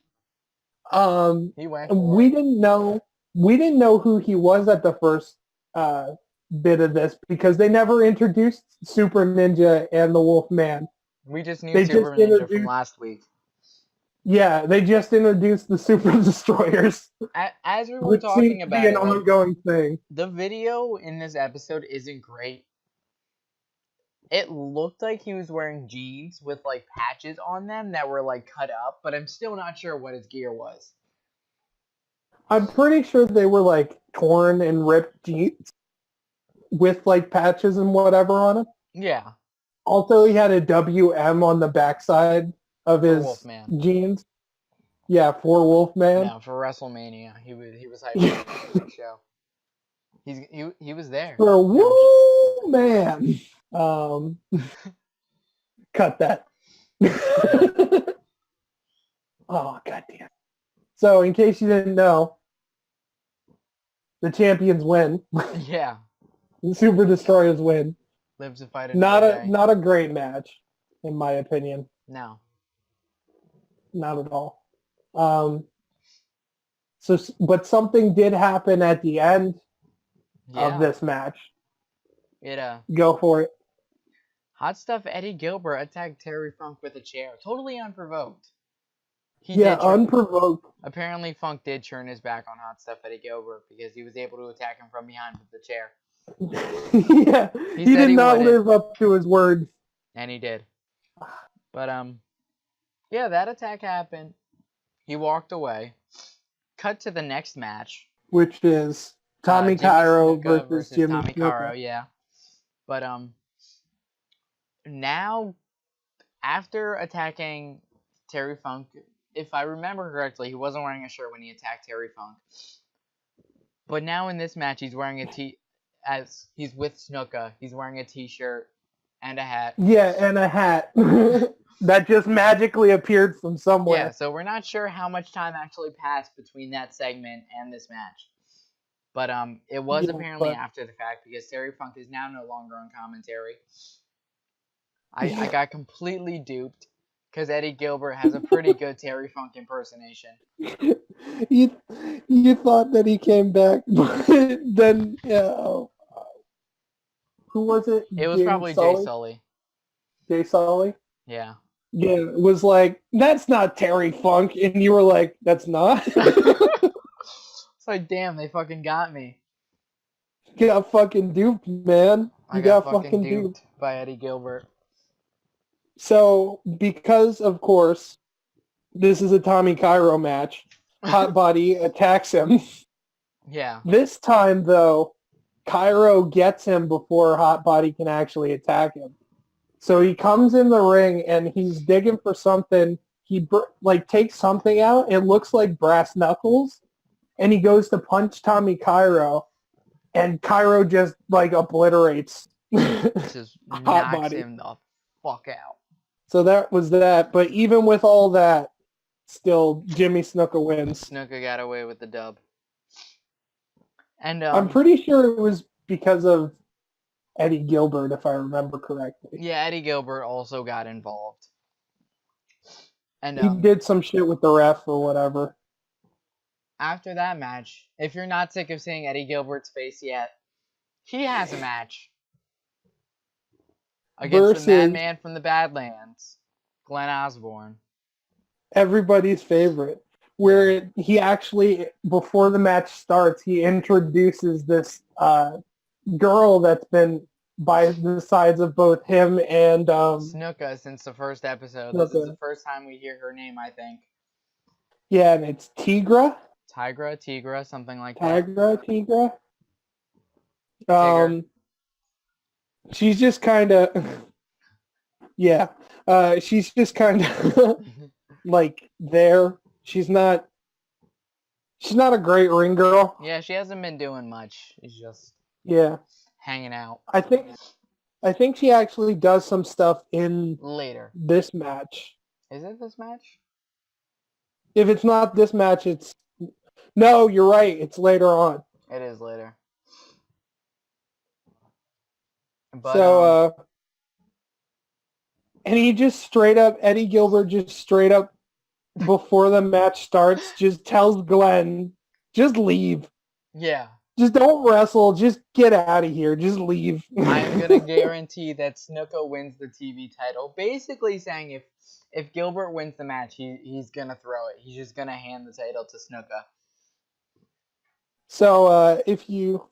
He went. We didn't know who he was at the first bit of this because they never introduced Super Ninja and the Wolfman. We just knew Super Ninja from last week. Yeah, they just introduced the Super Destroyers. As we were talking about it, an ongoing thing. The video in this episode isn't great. It looked like he was wearing jeans with like patches on them that were like cut up, but I'm still not sure what his gear was. I'm pretty sure they were like torn and ripped jeans with like patches and whatever on them. Yeah. Also, he had a WM on the backside of his jeans. Yeah, for Wolfman. No, for WrestleMania, he was hyped for the big show. He was there. For Wolfman. Cut that. Oh, goddamn. So, in case you didn't know, the champions win. Yeah. The Super Destroyers win. Live to fight another day. Not a great match, in my opinion. No. Not at all. But something did happen at the end of this match. Go for it. Hot Stuff Eddie Gilbert attacked Terry Funk with a chair, totally unprovoked. Unprovoked. Apparently, Funk did turn his back on Hot Stuff Eddie Gilbert because he was able to attack him from behind with the chair. Yeah, he did not live up to his word. And he did. But, yeah, that attack happened. He walked away. Cut to the next match. Which is Tommy Cairo versus Jimmy Tommy Cairo, yeah. But, now, after attacking Terry Funk, if I remember correctly, he wasn't wearing a shirt when he attacked Terry Funk. But now in this match, he's wearing as he's with Snuka, he's wearing a t-shirt and a hat. Yeah, and a hat. That just magically appeared from somewhere. Yeah, so we're not sure how much time actually passed between that segment and this match. But it was apparently after the fact because Terry Funk is now no longer on commentary. I got completely duped because Eddie Gilbert has a pretty good Terry Funk impersonation. You thought that he came back, but then who was it? It was probably Jay Sully. Jay Sully? Yeah. Yeah, it was like, that's not Terry Funk, and you were like, that's not? It's like, damn, they fucking got me. You got fucking duped, man. You got fucking duped by Eddie Gilbert. So, because, of course, this is a Tommy Cairo match, Hot Body attacks him. Yeah. This time, though, Cairo gets him before Hot Body can actually attack him. So he comes in the ring, and he's digging for something. He, takes something out. It looks like brass knuckles. And he goes to punch Tommy Cairo. And Cairo just, obliterates just knocks him the fuck out. So that was that. But even with all that, still Jimmy Snuka wins. Snuka got away with the dub. And I'm pretty sure it was because of Eddie Gilbert, if I remember correctly. Yeah, Eddie Gilbert also got involved. And he did some shit with the ref or whatever. After that match, if you're not sick of seeing Eddie Gilbert's face yet, he has a match against the Madman from the Badlands, Glenn Osborne. Everybody's favorite. Where he actually, before the match starts, he introduces this girl that's been by the sides of both him and Snuka since the first episode. Snuka. This is the first time we hear her name, I think. Yeah, and it's Tigra, something like that. Tigra. She's just kind of, yeah. She's just kind of like there. She's not a great ring girl. Yeah, she hasn't been doing much. She's just hanging out. I think she actually does some stuff in later this match. Is it this match? If it's not this match, it's... No, you're right. It's later on. It is later. But, so, and he just straight up, Eddie Gilbert just straight up, before the match starts, just tells Glenn, just leave. Yeah. Just don't wrestle. Just get out of here. Just leave. I'm going to guarantee that Snuka wins the TV title. Basically saying if Gilbert wins the match, he's going to throw it. He's just going to hand the title to Snuka. So if you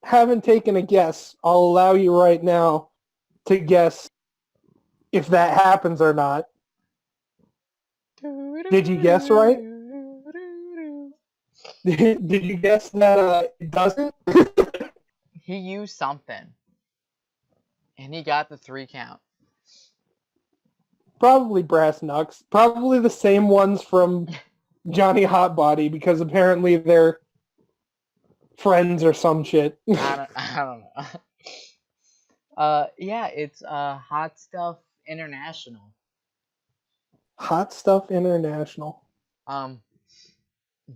haven't taken a guess, I'll allow you right now to guess if that happens or not. Did you guess right? Did you guess that it doesn't? He used something. And he got the 3 count. Probably brass knucks. Probably the same ones from Johnny Hotbody, because apparently they're friends or some shit. I don't know. Yeah, it's Hot Stuff International. Hot Stuff International.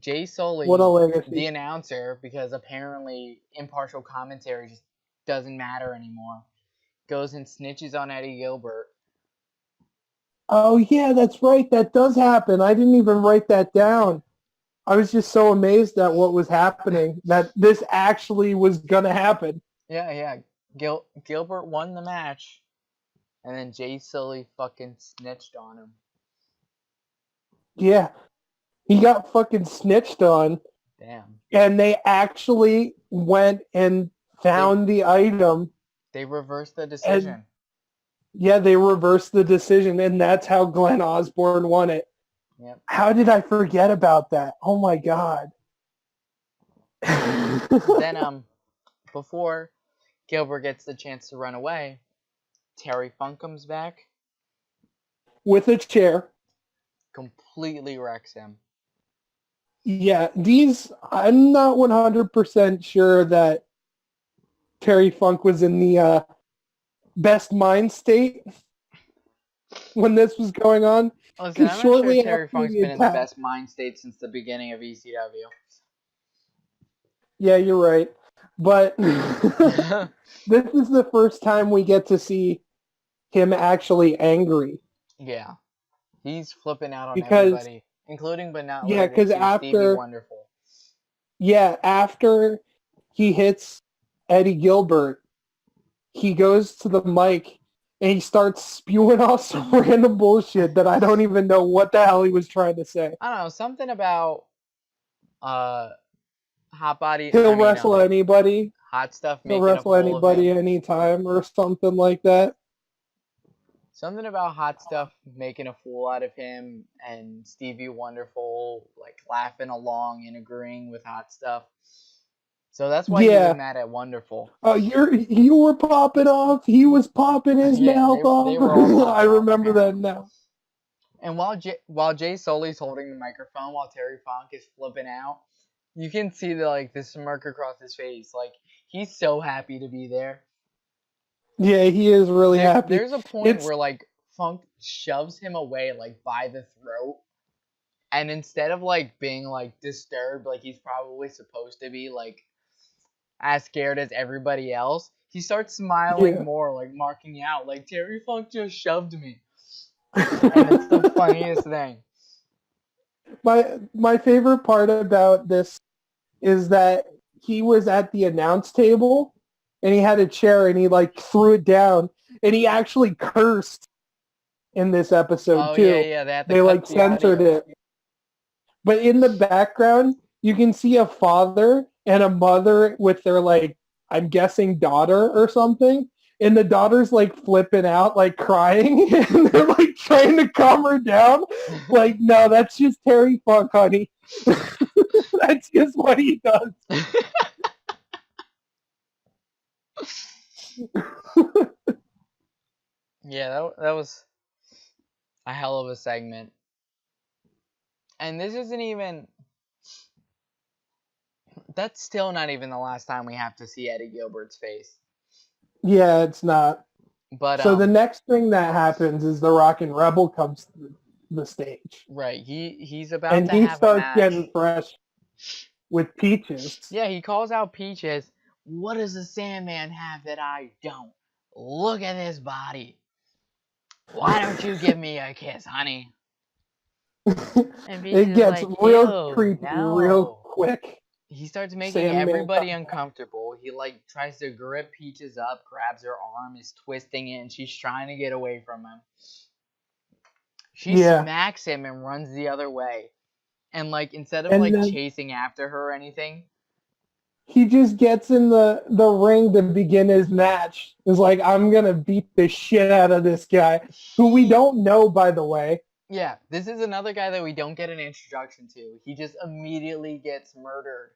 Jay Sully, what a legacy. The announcer, because apparently impartial commentary just doesn't matter anymore, goes and snitches on Eddie Gilbert. Oh, yeah, that's right. That does happen. I didn't even write that down. I was just so amazed at what was happening, that this actually was going to happen. Yeah. Gilbert won the match, and then Jay Sully fucking snitched on him. Yeah. He got fucking snitched on. Damn. And they actually went and found the item. They reversed the decision. They reversed the decision, and that's how Glenn Osborne won it. Yep. How did I forget about that? Oh my god. Then, before Gilbert gets the chance to run away, Terry Funk comes back. With a chair. Completely wrecks him. Yeah, I'm not 100% sure that Terry Funk was in the best mind state when this was going on. Listen, I'm not sure Terry Funk's been in the best mind state since the beginning of ECW. Yeah, you're right. But this is the first time we get to see him actually angry. Yeah. He's flipping out on everybody, including but not limited because after Stevie Wonderful. Yeah, after he hits Eddie Gilbert, he goes to the mic and he starts spewing off some random bullshit that I don't even know what the hell he was trying to say. I don't know, something about Hot Body. He'll wrestle anybody. Hot Stuff. He'll wrestle anybody anytime or something like that. Something about Hot Stuff making a fool out of him, and Stevie Wonderful like laughing along and agreeing with Hot Stuff. So that's why he was mad at Wonderful. Oh, you were popping off. He was popping his mouth off. I remember that now. And while Jay Sully's holding the microphone, while Terry Funk is flipping out, you can see the smirk across his face. Like, he's so happy to be there. Yeah, he is really happy. There's a point where Funk shoves him away by the throat. And instead of like being like disturbed, like he's probably supposed to be, like as scared as everybody else, he starts smiling more, like marking out, like Terry Funk just shoved me. And it's the funniest thing. My favorite part about this is that he was at the announce table and he had a chair and he like threw it down and he actually cursed in this episode too. Yeah, they like censored it. But in the background, you can see a father and a mother with their, like, I'm guessing daughter or something. And the daughter's like flipping out, like crying, and they're like trying to calm her down. Like, no, that's just Terry Funk, honey. That's just what he does. Yeah, that was a hell of a segment. And this isn't even... That's still not even the last time we have to see Eddie Gilbert's face. Yeah, it's not. But so the next thing that happens is the Rockin' Rebel comes to the stage. Right. He's about and to have a match. And he starts getting fresh with Peaches. Yeah, he calls out Peaches. What does the Sandman have that I don't? Look at his body. Why don't you give me a kiss, honey? And it gets like, real creepy real quick. He starts making everybody uncomfortable. He like tries to grip Peaches up, grabs her arm, is twisting it, and she's trying to get away from him. She smacks him and runs the other way. And like instead of like chasing after her or anything, he just gets in the ring to begin his match. It's like, I'm gonna beat the shit out of this guy, who we don't know, by the way. Yeah, this is another guy that we don't get an introduction to. He just immediately gets murdered.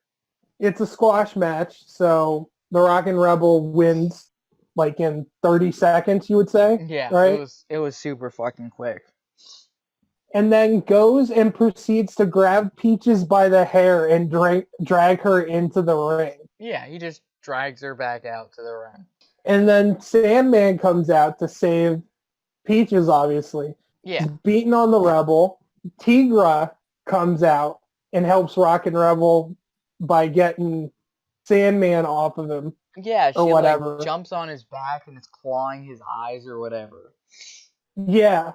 It's a squash match, so the Rockin' Rebel wins like in 30 seconds, you would say? Yeah, right? It was super fucking quick. And then goes and proceeds to grab Peaches by the hair and drag her into the ring. Yeah, he just drags her back out to the ring. And then Sandman comes out to save Peaches, obviously. Yeah. He's beating on the Rebel. Tigra comes out and helps Rockin' Rebel by getting Sandman off of him. Yeah, she like jumps on his back and is clawing his eyes or whatever. Yeah.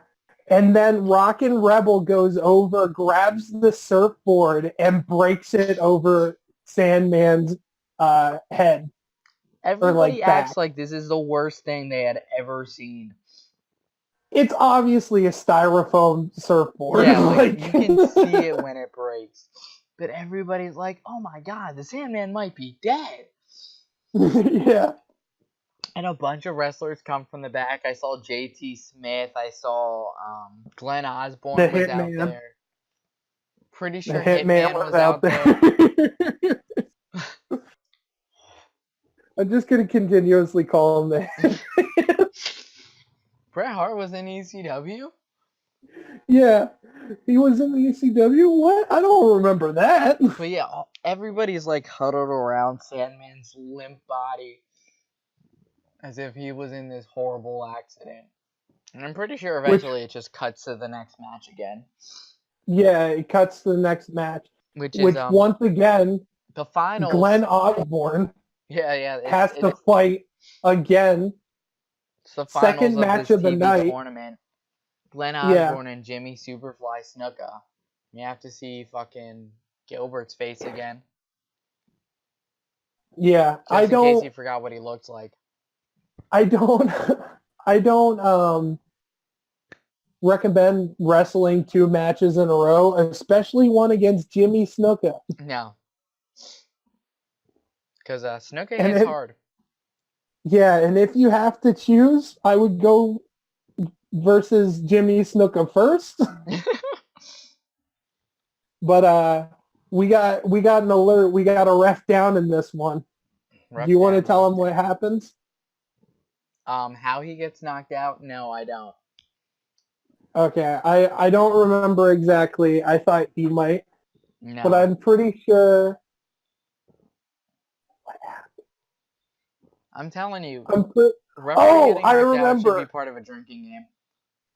And then Rockin' Rebel goes over, grabs the surfboard, and breaks it over Sandman's head. Everybody acts like this is the worst thing they had ever seen. It's obviously a styrofoam surfboard. Yeah, like you can see it when it breaks. But everybody's like, oh my god, the Sandman might be dead. Yeah. And a bunch of wrestlers come from the back. I saw JT Smith. I saw Glenn Osborne was out there. Pretty sure Hitman was out there. I'm just going to continuously call him that. Bret Hart was in ECW? Yeah. He was in the ECW? What? I don't remember that. But yeah, everybody's like huddled around Sandman's limp body as if he was in this horrible accident. And I'm pretty sure eventually it just cuts to the next match again. Yeah, it cuts to the next match. Which is once again, the finals. Glenn Osborne has to fight again. It's the finals second match of the night. Tournament. Glenn Osborne and Jimmy Superfly Snuka. You have to see fucking Gilbert's face again. Yeah, Just in case you forgot what he looked like. I don't recommend wrestling 2 matches in a row, especially one against Jimmy Snuka. No. Because Snuka hits hard. Yeah, and if you have to choose, I would go versus Jimmy Snuka first. But we got an alert. We got a ref down in this one. Do you want to tell him what happens? How he gets knocked out? No, I don't. Okay, I don't remember exactly. I thought he might. No. But I'm pretty sure. What happened? I'm telling you. I remember. Should be part of a drinking game.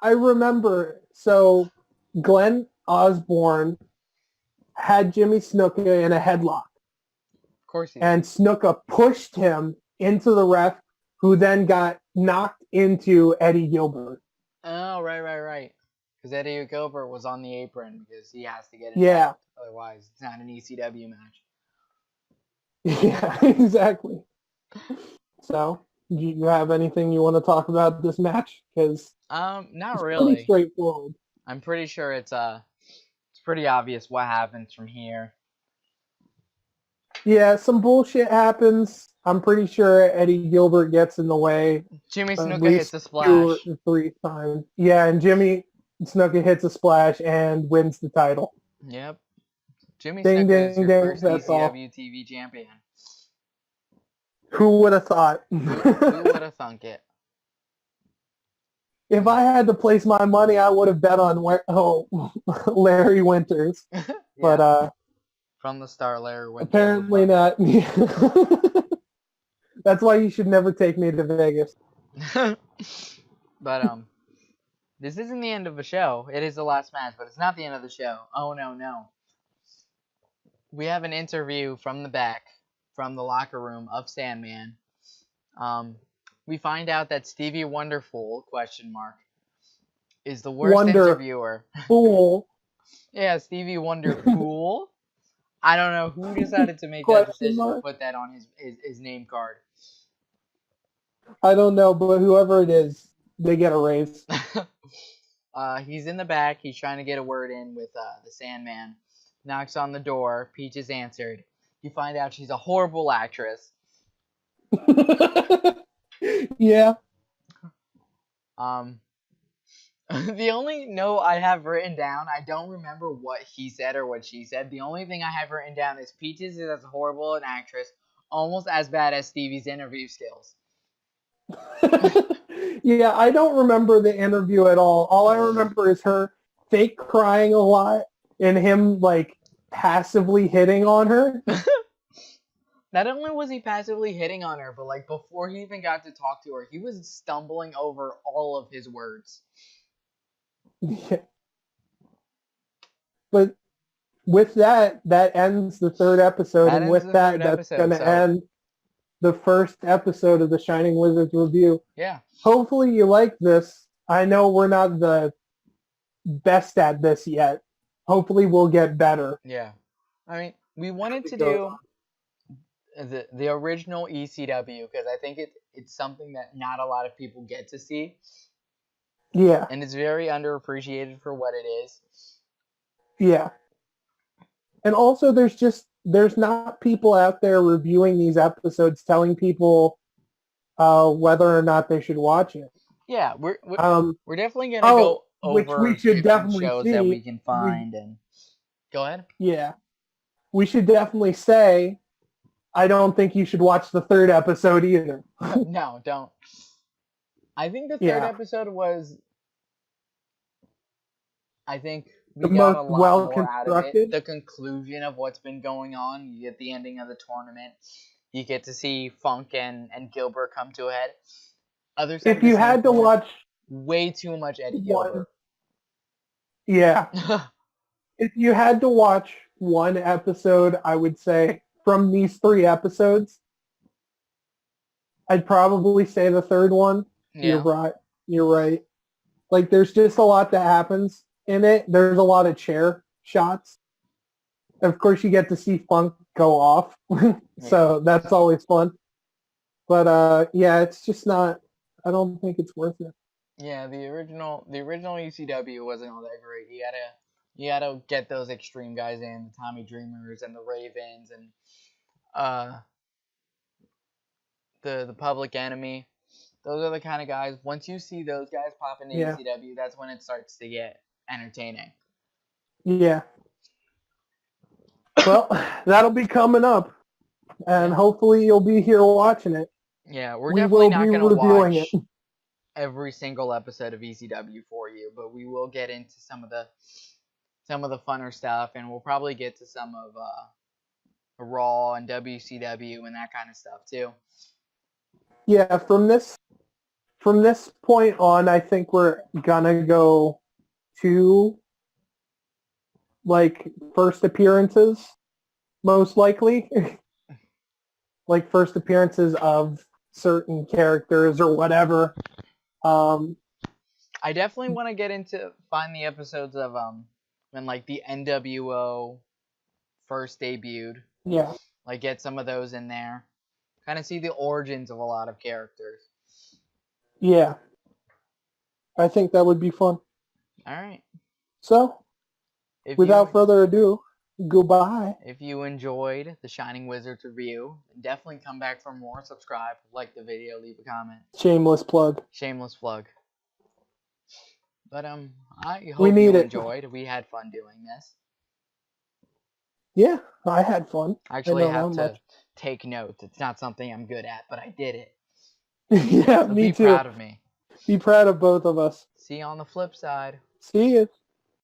I remember. So Glenn Osborne had Jimmy Snuka in a headlock. Of course he did. And Snuka pushed him into the ref, who then got knocked into Eddie Gilbert. Oh, right. Because Eddie Gilbert was on the apron because he has to get it. Yeah. Otherwise, it's not an ECW match. Yeah, exactly. So, do you have anything you want to talk about this match? Because not really. Pretty straightforward. I'm pretty sure it's pretty obvious what happens from here. Yeah, some bullshit happens. I'm pretty sure Eddie Gilbert gets in the way. Jimmy Snuka hits a splash. 2 or 3 times. Yeah, and Jimmy Snuka hits a splash and wins the title. Yep. Jimmy Ding, Snuka is ding, your ding, first that's all. ECW TV champion. Who would have thought? Who would have thunk it? If I had to place my money, I would have bet on Larry Winters. Yeah. But from the start, Larry Winters. Apparently not. That's why you should never take me to Vegas. But this isn't the end of the show. It is the last match, but it's not the end of the show. Oh no. We have an interview from the back, from the locker room of Sandman. We find out that Stevie Wonderful, ? Is the worst interviewer. Fool. Yeah, Stevie Wonderful. I don't know who decided to make that decision to put that on his name card. I don't know, but whoever it is, they get a raise. He's in the back. He's trying to get a word in with the Sandman. Knocks on the door. Peach is answered. You find out she's a horrible actress. Yeah. The only note I have written down, I don't remember what he said or what she said. The only thing I have written down is Peaches is as horrible an actress, almost as bad as Stevie's interview skills. Yeah, I don't remember the interview at all. All I remember is her fake crying a lot and him, like, passively hitting on her. Not only was he passively hitting on her, but, like, before he even got to talk to her, he was stumbling over all of his words. Yeah. But with that ends the 3rd episode, and with that, that's going to end the 1st episode of the Shining Wizards review. Yeah. Hopefully you like this. I know we're not the best at this yet. Hopefully we'll get better. Yeah. I mean, we wanted to do the original ECW because I think it's something that not a lot of people get to see. Yeah. And it's very underappreciated for what it is. Yeah. And also there's not people out there reviewing these episodes telling people whether or not they should watch it. Yeah, we're definitely going to go over which we should definitely shows see. that we can find and go ahead. Yeah. We should definitely say I don't think you should watch the 3rd episode either. No, don't. I think the 3rd episode was we the got a most lot more out of it. The conclusion of what's been going on. You get the ending of the tournament. You get to see Funk and Gilbert come to a head. If you had to watch way too much Eddie Gilbert. Yeah. If you had to watch one episode, I would say from these 3 episodes, I'd probably say the 3rd one. Yeah. You're right. Like, there's just a lot that happens in it. There's a lot of chair shots. Of course, you get to see Funk go off. So that's always fun. But, yeah, it's just not... I don't think it's worth it. Yeah, the original ECW wasn't all that great. You gotta get those extreme guys in, the Tommy Dreamers and the Ravens and the Public Enemy. Those are the kind of guys. Once you see those guys pop into ECW, that's when it starts to get entertaining. Yeah. Well, that'll be coming up, and hopefully you'll be here watching it. Yeah, we're definitely not going to watch every single episode of ECW for you, but we will get into some of the funner stuff, and we'll probably get to some of Raw and WCW and that kind of stuff too. Yeah, from this point on, I think we're gonna go 2 like first appearances, most likely. Like first appearances of certain characters or whatever. I definitely want to find the episodes of when like the NWO first debuted. Yeah. Like get some of those in there. Kind of see the origins of a lot of characters. Yeah. I think that would be fun. All right. So, without further ado, goodbye. If you enjoyed the Shining Wizards review, definitely come back for more. Subscribe, like the video, leave a comment. Shameless plug. Shameless plug. But I hope you enjoyed. We had fun doing this. Yeah, I had fun. I actually have to take notes. It's not something I'm good at, but I did it. Yeah, so me be too. Be proud of me. Be proud of both of us. See you on the flip side. See you.